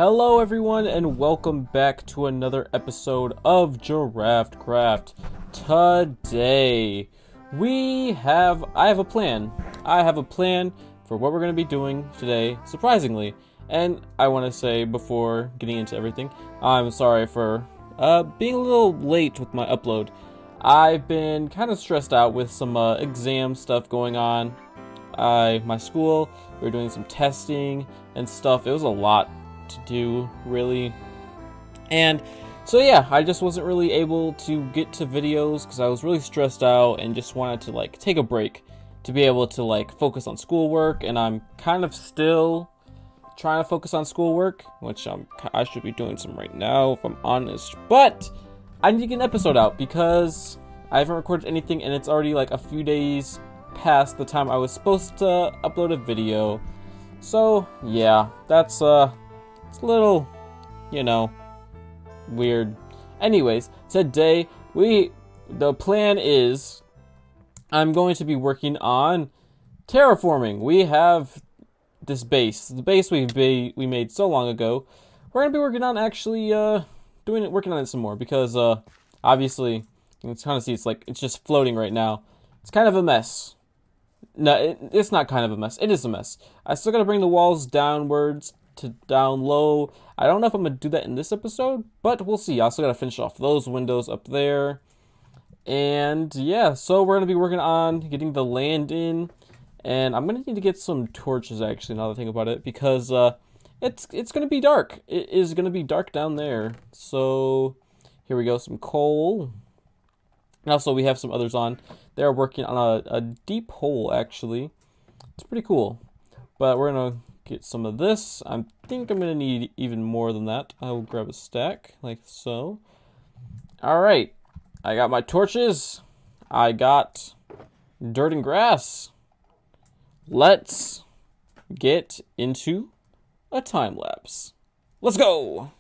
Hello everyone and welcome back to another episode of GiraffeCraft. Today I have a plan. I have a plan for what we're going to be doing today, surprisingly. And I want to say before getting into everything, I'm sorry for being a little late with my upload. I've been kind of stressed out with some exam stuff going on. My school, we were doing some testing and stuff. It was a lot to do, really. And so yeah, I just wasn't really able to get to videos because I was really stressed out and just wanted to take a break to be able to focus on schoolwork. And I'm kind of still trying to focus on schoolwork, which I should be doing some right now if I'm honest, but I need to get an episode out because I haven't recorded anything and it's already a few days past the time I was supposed to upload a video. So yeah, that's it's a little, weird. Anyways, today the plan is I'm going to be working on terraforming. We have this base, the base we made so long ago. We're gonna be working on actually working on it some more because obviously you can kind of see it's just floating right now. It's kind of a mess. No, it's not kind of a mess. It is a mess. I still gotta bring the walls downwards to down low. I don't know if I'm gonna do that in this episode, but we'll see. I also gotta finish off those windows up there. And yeah, so we're gonna be working on getting the land in. And I'm gonna need to get some torches actually, now that I think about it, because it's gonna be dark. It is gonna be dark down there. So here we go, some coal. And also we have some others on. They're working on a deep hole actually. It's pretty cool. But we're gonna get some of this. I think I'm gonna need even more than that. I will grab a stack like so. Alright. I got my torches. I got dirt and grass. Let's get into a time lapse. Let's go!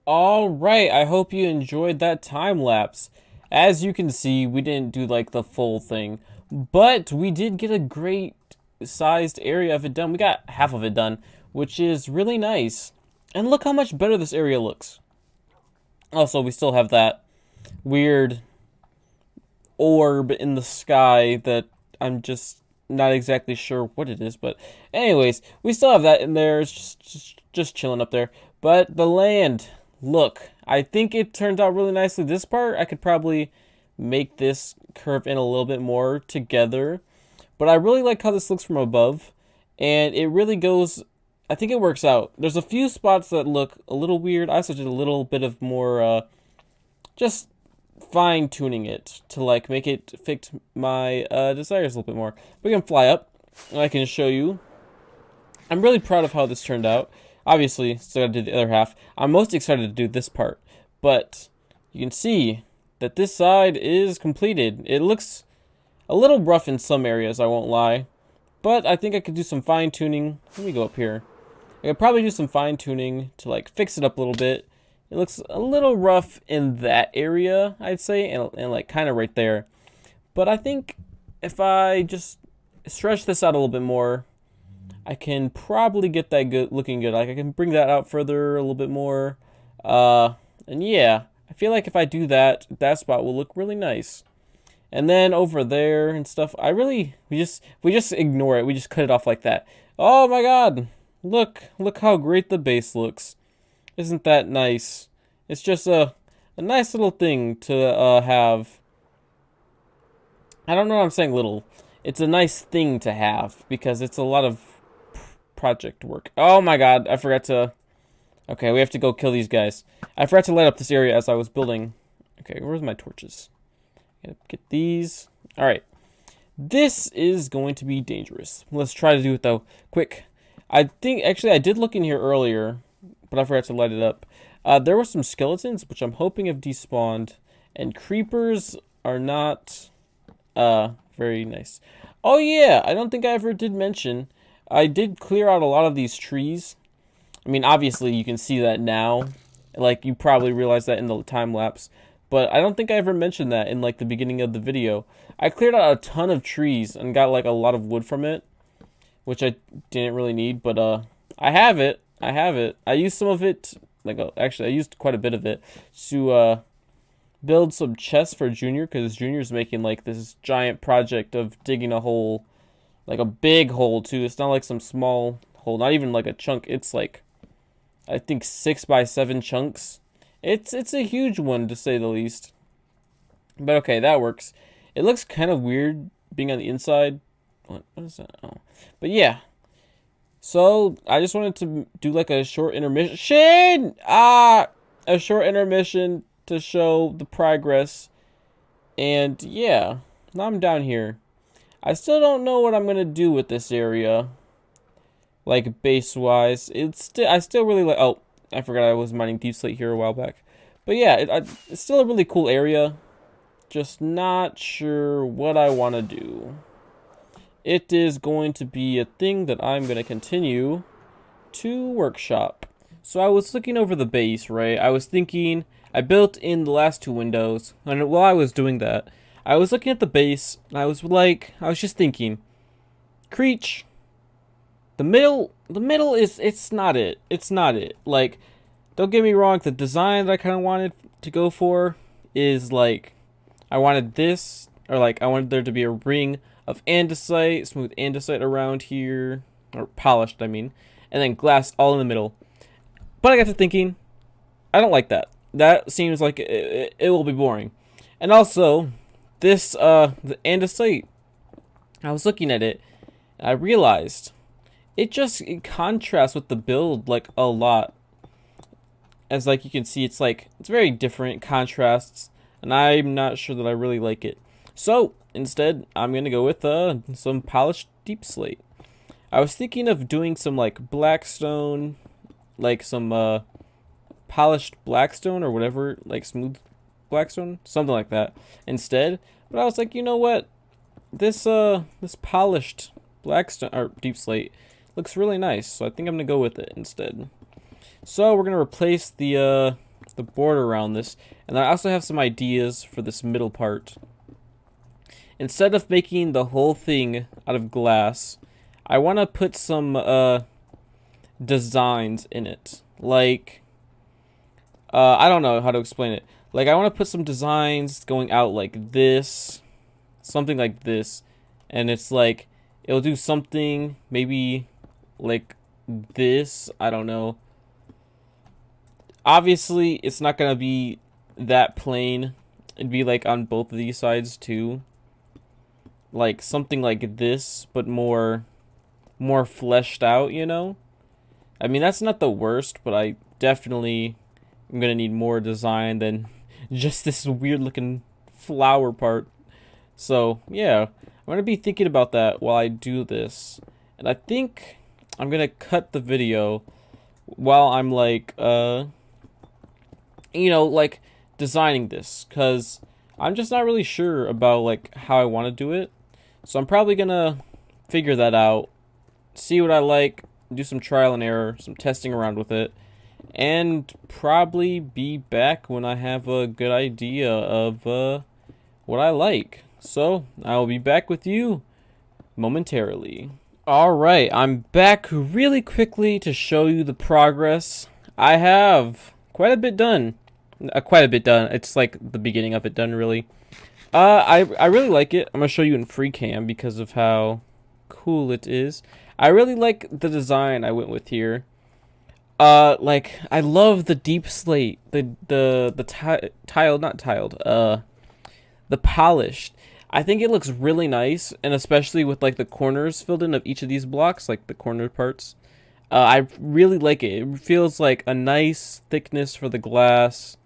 Alright, I hope you enjoyed that time lapse. As you can see, we didn't do the full thing, but we did get a great sized area of it done. We got half of it done, which is really nice. And look how much better this area looks. Also, we still have that weird orb in the sky that I'm just not exactly sure what it is, but anyways, we still have that in there. It's just chilling up there. But the land, look, I think it turned out really nicely. This part, I could probably make this curve in a little bit more together. But I really like how this looks from above. And it really goes, I think it works out. There's a few spots that look a little weird. I also did a little bit of more, just fine-tuning it to, make it fit my desires a little bit more. We can fly up, and I can show you. I'm really proud of how this turned out. Obviously, still gotta do the other half. I'm most excited to do this part, but you can see that this side is completed. It looks a little rough in some areas, I won't lie, but I think I could do some fine-tuning. Let me go up here. I could probably do some fine tuning to like fix it up a little bit. It looks a little rough in that area, I'd say, and like kind of right there. But I think if I just stretch this out a little bit more, I can probably get that good looking good. Like I can bring that out further a little bit more. And yeah, I feel like if I do that, that spot will look really nice. And then over there and stuff, we just ignore it. We just cut it off like that. Oh my god. Look how great the base looks. Isn't that nice? It's just a nice little thing to have. I don't know what I'm saying little. It's a nice thing to have because it's a lot of project work. Oh my god, I forgot to... Okay, we have to go kill these guys. I forgot to light up this area as I was building. Okay, where's my torches? Gotta get these. Alright. This is going to be dangerous. Let's try to do it though. Quick. I think, actually, I did look in here earlier, but I forgot to light it up. There were some skeletons, which I'm hoping have despawned. And creepers are not very nice. Oh yeah, I don't think I ever did mention. I did clear out a lot of these trees. I mean, obviously, you can see that now. Like, you probably realized that in the time lapse. But I don't think I ever mentioned that in, like, the beginning of the video. I cleared out a ton of trees and got, like, a lot of wood from it. Which I didn't really need, but, I have it. I have it. I used some of it, like, actually, I used quite a bit of it to, build some chests for Junior, because Junior's making, like, this giant project of digging a hole. Like, a big hole, too. It's not like some small hole, not even, like, a chunk. It's, like, I think 6x7 chunks. It's a huge one, to say the least. But, okay, that works. It looks kind of weird being on the inside. What is that? Oh. But, yeah. So, I just wanted to do, like, a short intermission. A short intermission to show the progress. And, yeah. Now I'm down here. I still don't know what I'm going to do with this area. Like, base-wise. I still really like... Oh, I forgot I was mining deep slate here a while back. But yeah, it's still a really cool area. Just not sure what I want to do. It is going to be a thing that I'm going to continue to workshop. So I was looking over the base, right? I was thinking... I built in the last two windows. And while I was doing that, I was looking at the base, and I was just thinking... Creech... The middle is, it's not it. It's not it. Like, don't get me wrong, the design that I kind of wanted to go for is, like, I wanted this, or, like, I wanted there to be a ring of andesite, smooth andesite around here, or polished, I mean, and then glass all in the middle. But I got to thinking, I don't like that. That seems like it will be boring. And also, this, the andesite, I was looking at it, and I realized... It contrasts with the build, like, a lot. As, like, you can see, it's very different contrasts. And I'm not sure that I really like it. So, instead, I'm going to go with, some polished deep slate. I was thinking of doing some, like, blackstone, like, some, polished blackstone or whatever, like, smooth blackstone, something like that, instead. But I was like, you know what? This polished blackstone, or deep slate, looks really nice, so I think I'm gonna go with it instead. So we're gonna replace the border around this, and I also have some ideas for this middle part. Instead of making the whole thing out of glass, I want to put some designs in it. Like, I don't know how to explain it. Like, I want to put some designs going out like this, something like this, and it's like it'll do something maybe like this, I don't know. Obviously, it's not gonna be that plain. It'd be like on both of these sides too. Like something like this, but more fleshed out, you know? I mean, that's not the worst, but I definitely am gonna need more design than just this weird looking flower part. So, yeah. I'm gonna be thinking about that while I do this. And I think I'm gonna cut the video while I'm like, you know, like designing this, because I'm just not really sure about like how I want to do it. So I'm probably gonna figure that out, see what I like, do some trial and error, some testing around with it, and probably be back when I have a good idea of what I like. So I'll be back with you momentarily. Alright, I'm back really quickly to show you the progress. I have quite a bit done. Quite a bit done. It's like the beginning of it done, really. I really like it. I'm going to show you in free cam because of how cool it is. I really like the design I went with here. Like, I love the deep slate. The tiled, not tiled, the polished. I think it looks really nice, and especially with like the corners filled in of each of these blocks, like the corner parts. I really like it. It feels like a nice thickness for the glass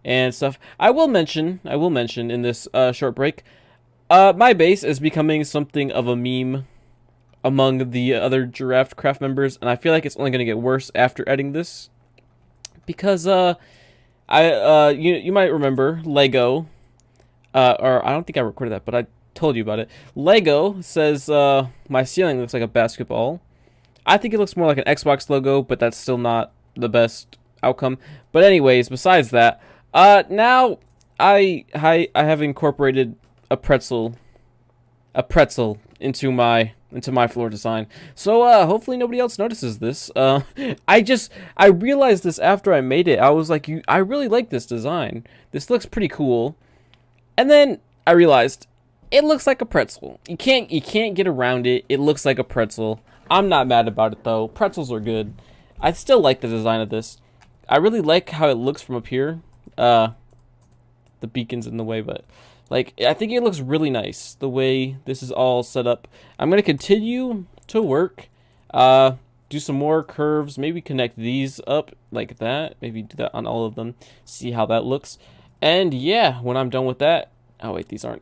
and stuff. I will mention in this short break, my base is becoming something of a meme among the other GiraffeCraft members, and I feel like it's only going to get worse after adding this, because you might remember Lego. Or I don't think I recorded that, but I told you about it. Lego says my ceiling looks like a basketball. I think it looks more like an Xbox logo, but that's still not the best outcome. But anyways, besides that, now I have incorporated a pretzel into my floor design. So hopefully nobody else notices this. I realized this after I made it. I was like, I really like this design. This looks pretty cool. And then I realized it looks like a pretzel. You can't get around it. It looks like a pretzel. I'm not mad about it though. Pretzels are good. I still like the design of this. I really like how it looks from up here. The beacon's in the way, but like I think it looks really nice the way this is all set up. I'm gonna continue to work. Do some more curves. Maybe connect these up like that. Maybe do that on all of them. See how that looks. And yeah, when I'm done with that, oh wait, these are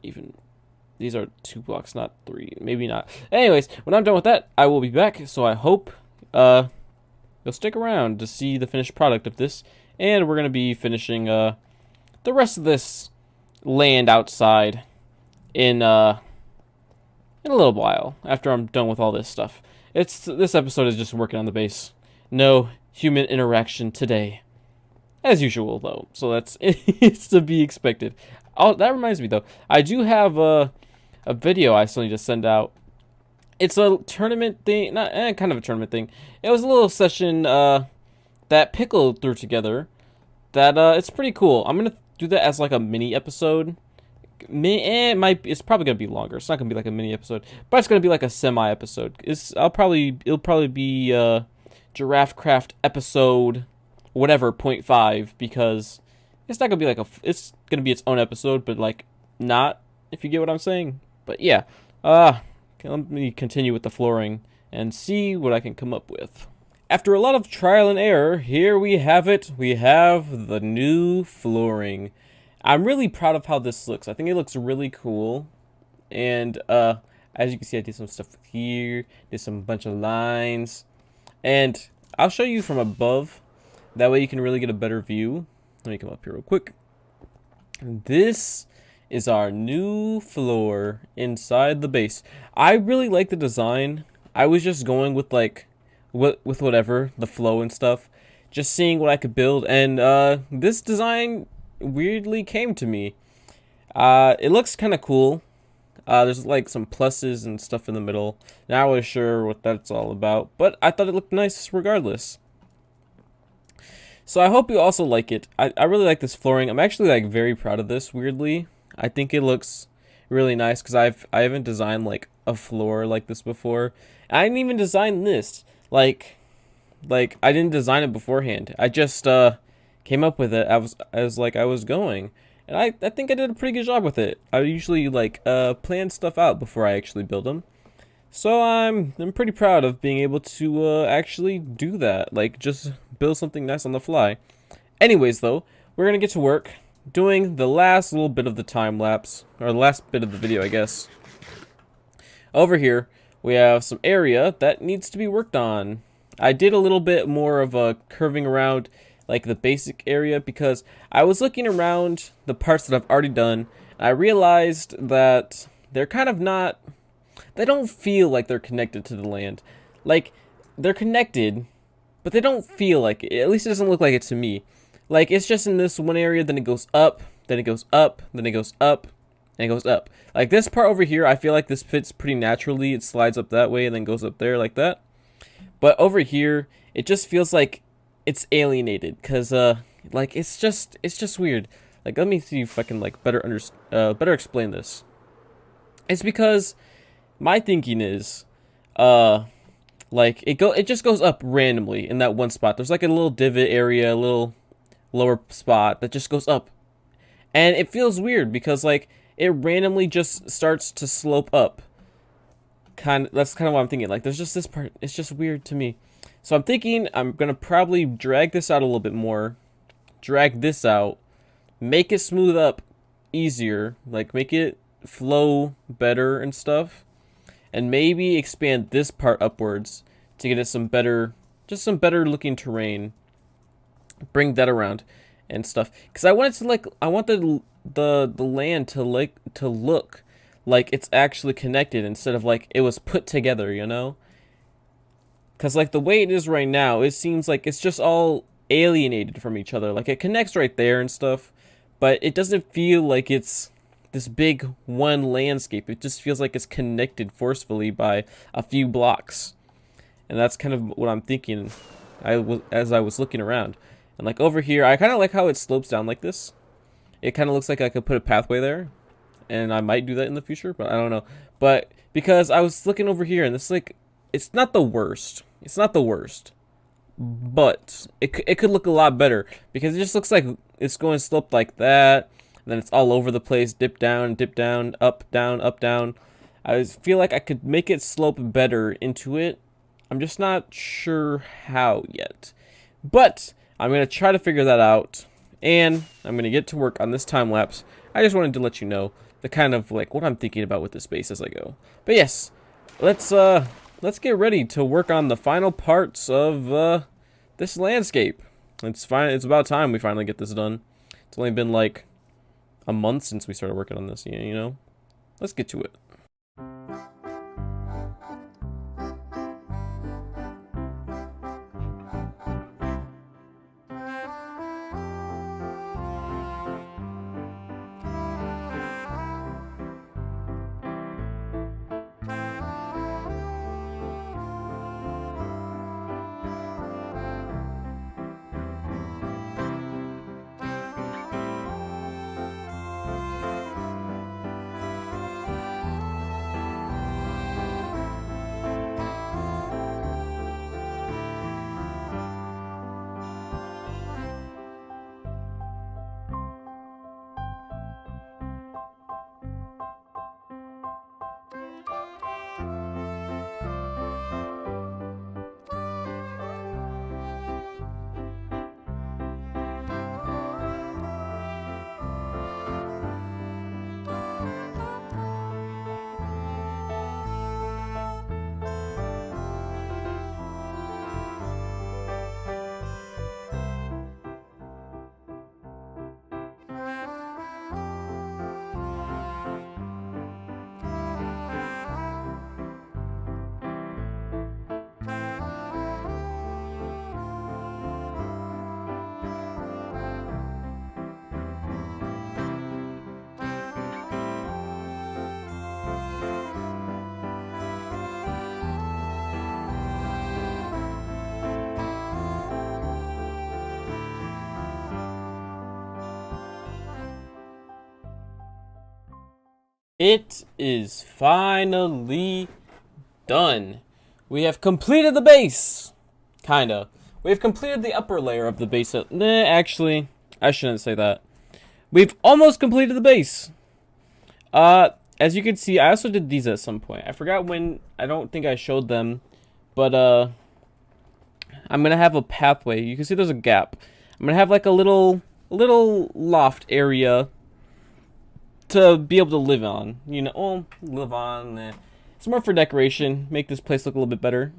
2 blocks, not 3, maybe not. Anyways, when I'm done with that, I will be back. So I hope you'll stick around to see the finished product of this, and we're gonna be finishing the rest of this land outside in a little while after I'm done with all this stuff. This episode is just working on the base. No human interaction today. As usual, though, so it's to be expected. Oh, that reminds me, though. I do have a video I still need to send out. It's a tournament thing, not kind of a tournament thing. It was a little session that Pickle threw together. That it's pretty cool. I'm gonna do that as like a mini episode. It's probably gonna be longer. It's not gonna be like a mini episode, but it's gonna be like a semi episode. It'll probably be GiraffeCraft episode whatever 0.5, because it's not gonna be like it's gonna be its own episode, but like not, if you get what I'm saying. But yeah, let me continue with the flooring and see what I can come up with. After a lot of trial and error, here we have it. We have the new flooring. I'm really proud of how this looks. I think it looks really cool, and as you can see, I did some stuff here, did some bunch of lines, and I'll show you from above. That way you can really get a better view. Let me come up here real quick. This is our new floor inside the base. I really like the design. I was just going with like with whatever, the flow and stuff. Just seeing what I could build, and this design weirdly came to me. It looks kind of cool. There's like some pluses and stuff in the middle. Not really sure what that's all about, but I thought it looked nice regardless. So I hope you also like it. I really like this flooring. I'm actually like very proud of this, weirdly. I think it looks really nice because I haven't designed like a floor like this before. I didn't even design this. Like I didn't design it beforehand. I just came up with it as like I was going. And I think I did a pretty good job with it. I usually like plan stuff out before I actually build them. So I'm pretty proud of being able to actually do that. Like just build something nice on the fly. Anyways, though, we're gonna get to work doing the last little bit of the time lapse, or the last bit of the video, I guess. Over here, we have some area that needs to be worked on. I did a little bit more of a curving around like the basic area because I was looking around the parts that I've already done, and I realized that they're kind of not, they don't feel like they're connected to the land. Like they're connected, but they don't feel like it. At least it doesn't look like it to me. Like, it's just in this one area, then it goes up, then it goes up, then it goes up, and it goes up. Like, this part over here, I feel like this fits pretty naturally. It slides up that way and then goes up there like that. But over here, it just feels like it's alienated, because, like, it's just weird. Like, let me see if I can, like, better explain this. It's because my thinking is, like, it just goes up randomly in that one spot. There's, like, a little divot area, a little lower spot that just goes up. And it feels weird because, like, it randomly just starts to slope up. That's kind of what I'm thinking. Like, there's just this part. It's just weird to me. So I'm thinking I'm going to probably drag this out a little bit more. Drag this out. Make it smooth up easier. Like, make it flow better and stuff. And maybe expand this part upwards to get it some better looking terrain. Bring that around and stuff, because I want the land to look like it's actually connected instead of like it was put together, you know? Because like the way it is right now, it seems like it's just all alienated from each other. Like, it connects right there and stuff, but it doesn't feel like it's this big one landscape. It just feels like it's connected forcefully by a few blocks, and that's kind of what I'm thinking. As I was looking around. And like over here, I kind of like how it slopes down like this. It kind of looks like I could put a pathway there. And I might do that in the future, but I don't know. But because I was looking over here, and this, like, it's not the worst. It's not the worst. But it could look a lot better. Because it just looks like it's going sloped like that. And then it's all over the place. Dip down, up, down, up, down. I feel like I could make it slope better into it. I'm just not sure how yet. But I'm going to try to figure that out, and I'm going to get to work on this time lapse. I just wanted to let you know the kind of like what I'm thinking about with this base as I go. But yes, let's get ready to work on the final parts of this landscape. It's about time we finally get this done. It's only been like a month since we started working on this, you know. Let's get to it. It is finally done. We have completed the base. Kinda. We have completed the upper layer of the base. Actually, I shouldn't say that. We've almost completed the base. As you can see, I also did these at some point. I forgot when. I don't think I showed them. But, I'm gonna have a pathway. You can see there's a gap. I'm gonna have like a little loft area to be able to live on, you know. Well, live on. It's more for decoration, make this place look a little bit better.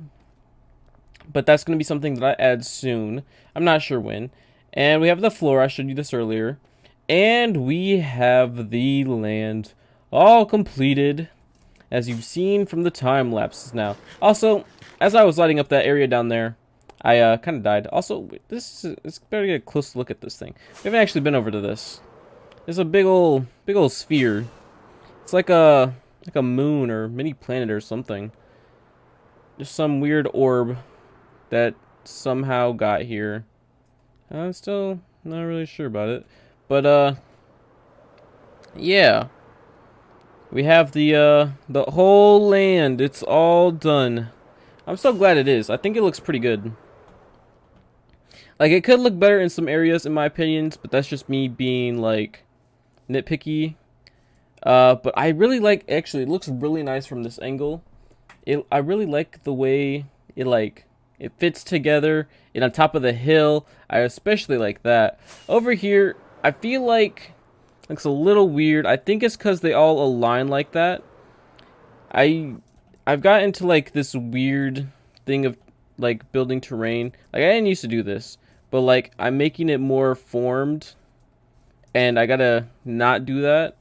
But that's going to be something that I add soon. I'm not sure when. And we have the floor. I showed you this earlier. And we have the land all completed. as you've seen from the time lapses now. Also, as I was lighting up that area down there, I kind of died. Also, it's better to get a close look at this thing. We haven't actually been over to this. It's a big old sphere. It's like a moon or mini planet or something. Just some weird orb that somehow got here. I'm still not really sure about it, but yeah. We have the whole land. It's all done. I'm so glad it is. I think it looks pretty good. Like, it could look better in some areas, in my opinions, but that's just me being, like, nitpicky. But I really like, actually, it looks really nice from this angle. I really like the way it fits together and on top of the hill. I especially like that. Over here, I feel like looks a little weird. I think it's because they all align like that. I've got into like this weird thing of like building terrain. Like, I didn't used to do this, but like I'm making it more formed, and I gotta not do that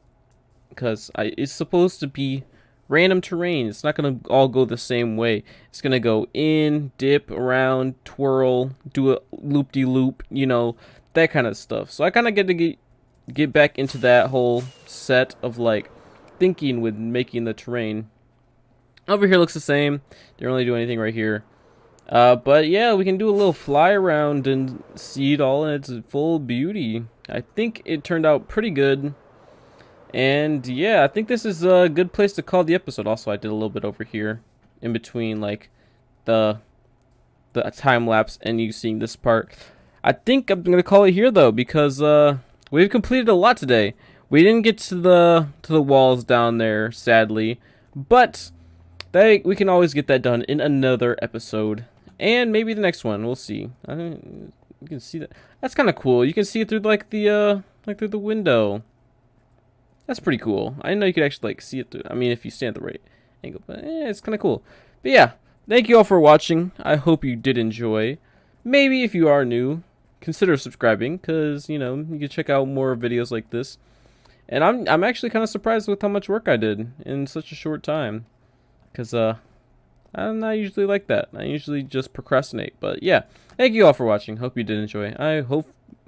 because it's supposed to be random terrain. It's not gonna all go the same way. It's gonna go in, dip, around, twirl, do a loop-de-loop, you know, that kind of stuff. So I kind of get to get back into that whole set of like thinking with making the terrain. Over here looks the same. Didn't really do anything right here. But yeah, we can do a little fly around and see it all in its full beauty. I think it turned out pretty good. And yeah, I think this is a good place to call the episode. Also, I did a little bit over here in between like the time lapse and you seeing this part. I think I'm gonna call it here though, because we've completed a lot today. We didn't get to the walls down there, sadly, but we can always get that done in another episode, and maybe the next one. We'll see. I mean, you can see that. That's kind of cool. You can see it through like the window. That's pretty cool. I didn't know you could actually like see it through. I mean, if you stand at the right angle, but it's kind of cool. But yeah, thank you all for watching. I hope you did enjoy. Maybe if you are new, consider subscribing, because you know you can check out more videos like this. And I'm actually kind of surprised with how much work I did in such a short time, because I'm not usually like that. I usually just procrastinate. But yeah, thank you all for watching. Hope you did enjoy.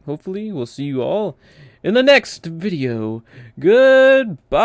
Hopefully we'll see you all in the next video. Goodbye.